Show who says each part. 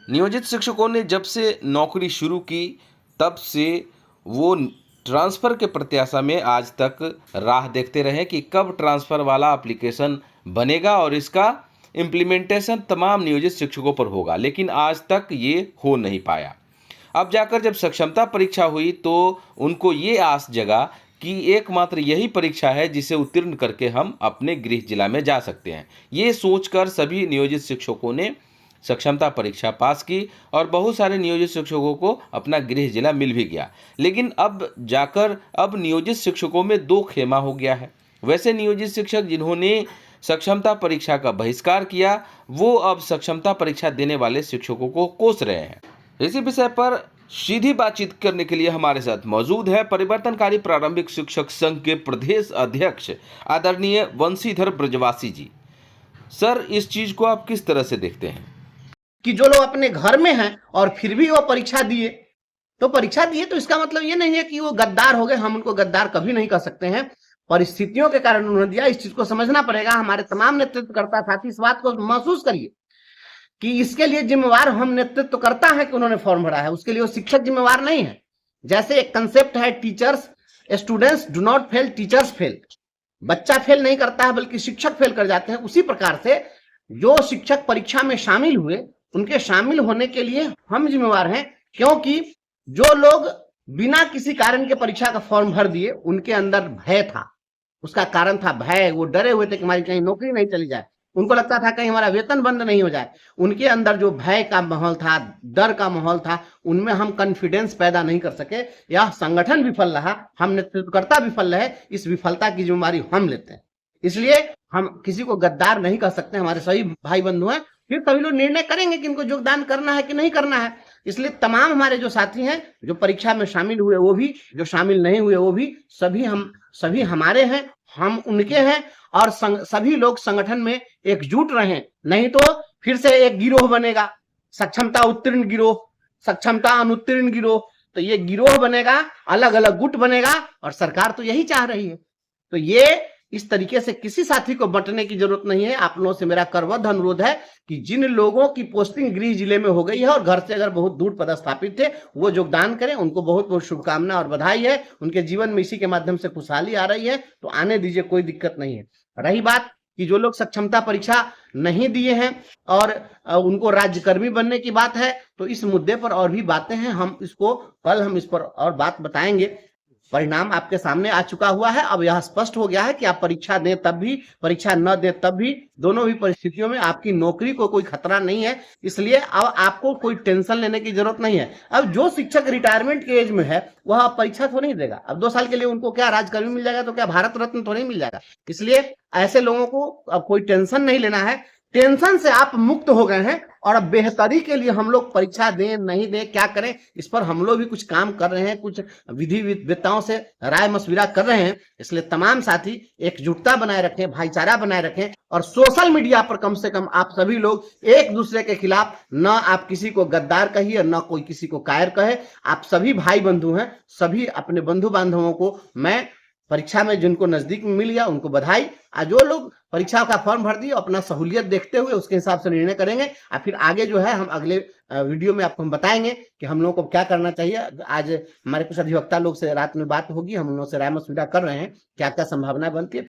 Speaker 1: नियोजित शिक्षकों ने जब से नौकरी शुरू की तब से वो ट्रांसफ़र के प्रत्याशा में आज तक राह देखते रहे कि कब ट्रांसफ़र वाला एप्लीकेशन बनेगा और इसका इम्प्लीमेंटेशन तमाम नियोजित शिक्षकों पर होगा, लेकिन आज तक ये हो नहीं पाया। अब जाकर जब सक्षमता परीक्षा हुई तो उनको ये आस जगा कि एकमात्र यही परीक्षा है जिसे उत्तीर्ण करके हम अपने गृह जिला में जा सकते हैं। ये सोचकर सभी नियोजित शिक्षकों ने सक्षमता परीक्षा पास की और बहुत सारे नियोजित शिक्षकों को अपना गृह जिला मिल भी गया। लेकिन अब नियोजित शिक्षकों में दो खेमा हो गया है। वैसे नियोजित शिक्षक जिन्होंने सक्षमता परीक्षा का बहिष्कार किया, वो अब सक्षमता परीक्षा देने वाले शिक्षकों को कोस रहे हैं। इसी विषय पर सीधी बातचीत करने के लिए हमारे साथ मौजूद है परिवर्तनकारी प्रारंभिक शिक्षक संघ के प्रदेश अध्यक्ष आदरणीय वंशीधर ब्रजवासी जी। सर, इस चीज को आप किस तरह से देखते हैं
Speaker 2: कि जो लोग अपने घर में हैं और फिर भी वो परीक्षा दिए, तो इसका मतलब ये नहीं है कि वो गद्दार हो गए। हम उनको गद्दार कभी नहीं कह सकते हैं, परिस्थितियों के कारण उन्होंने दिया। इस चीज को समझना पड़ेगा। हमारे तमाम नेतृत्वकर्ता साथी इस बात को महसूस करिए कि इसके लिए जिम्मेवार हम नेतृत्वकर्ता है कि उन्होंने फॉर्म भरा है, उसके लिए वो शिक्षक जिम्मेवार नहीं है। जैसे एक कंसेप्ट है teachers students do not fail, teachers fail. बच्चा फेल नहीं करता है बल्कि शिक्षक फेल कर जाते हैं। उसी प्रकार से जो शिक्षक परीक्षा में शामिल हुए, उनके शामिल होने के लिए हम जिम्मेवार हैं, क्योंकि जो लोग बिना किसी कारण के परीक्षा का फॉर्म भर दिए, उनके अंदर भय था। उसका कारण था भय। वो डरे हुए थे कि हमारी कहीं नौकरी नहीं चली जाए, उनको लगता था कहीं हमारा वेतन बंद नहीं हो जाए। उनके अंदर जो भय का माहौल था, डर का माहौल था, उनमें हम कॉन्फिडेंस पैदा नहीं कर सके। यह संगठन विफल रहा, हम नेतृत्वकर्ता विफल रहे। इस विफलता की जिम्मेदारी हम लेते हैं। इसलिए हम किसी को गद्दार नहीं कर सकते। हमारे सभी भाई बंधु हैं, फिर सभी लोग निर्णय करेंगे कि इनको योगदान करना है कि नहीं करना है। इसलिए तमाम हमारे जो साथी हैं, जो परीक्षा में शामिल हुए वो भी, जो शामिल नहीं हुए वो भी, सभी हमारे हैं, हम उनके हैं। और सभी लोग संगठन में एकजुट रहें, नहीं तो फिर से एक गिरोह बनेगा, सक्षमता उत्तीर्ण गिरोह, सक्षमता अनुत्तीर्ण गिरोह। तो ये गिरोह बनेगा, अलग अलग गुट बनेगा, और सरकार तो यही चाह रही है। तो ये इस तरीके से किसी साथी को बंटने की जरूरत नहीं है। आप लोगों से मेरा करबद्ध अनुरोध है कि जिन लोगों की पोस्टिंग गृह जिले में हो गई है और घर से अगर बहुत दूर पदस्थापित थे, वो योगदान करें। उनको बहुत बहुत शुभकामना और बधाई है। उनके जीवन में इसी के माध्यम से खुशहाली आ रही है, तो आने दीजिए, कोई दिक्कत नहीं है। रही बात कि जो लोग सक्षमता परीक्षा नहीं दिए हैं और उनको राज्यकर्मी बनने की बात है, तो इस मुद्दे पर और भी बातें हैं। कल हम इस पर और बात बताएंगे। परिणाम आपके सामने आ चुका हुआ है। अब यह स्पष्ट हो गया है कि आप परीक्षा दें तब भी, परीक्षा न दें तब भी, दोनों भी परिस्थितियों में आपकी नौकरी को कोई खतरा नहीं है। इसलिए अब आपको कोई टेंशन लेने की जरूरत नहीं है। अब जो शिक्षक रिटायरमेंट के एज में है, वह परीक्षा तो नहीं देगा। अब 2 साल के लिए उनको क्या राज्यकर्मी मिल जाएगा, तो क्या भारत रत्न तो नहीं मिल जाएगा। इसलिए ऐसे लोगों को अब कोई टेंशन नहीं लेना है। टेंशन से आप मुक्त हो गए हैं, और अब बेहतरी के लिए हम लोग परीक्षा दें नहीं दें, क्या करें, इस पर हम लोग भी कुछ काम कर रहे हैं, कुछ विधि विद्ताओं से राय मशविरा कर रहे हैं। इसलिए तमाम साथी एकजुटता बनाए रखें, भाईचारा बनाए रखें, और सोशल मीडिया पर कम से कम आप सभी लोग एक दूसरे के खिलाफ न आप किसी को गद्दार कहिए, न कोई किसी को कायर कहे। आप सभी भाई बंधु हैं। सभी अपने बंधु बांधवों को मैं परीक्षा में जिनको नजदीक में मिल गया उनको बधाई। जो लोग परीक्षा का फॉर्म भर दिए, अपना सहूलियत देखते हुए उसके हिसाब से निर्णय करेंगे। और फिर आगे जो है हम अगले वीडियो में आपको हम बताएंगे कि हम लोगों को क्या करना चाहिए। आज हमारे कुछ अधिवक्ता लोग से रात में बात होगी, हम उन लोगों से राय मशविरा कर रहे हैं क्या क्या संभावना बनती है।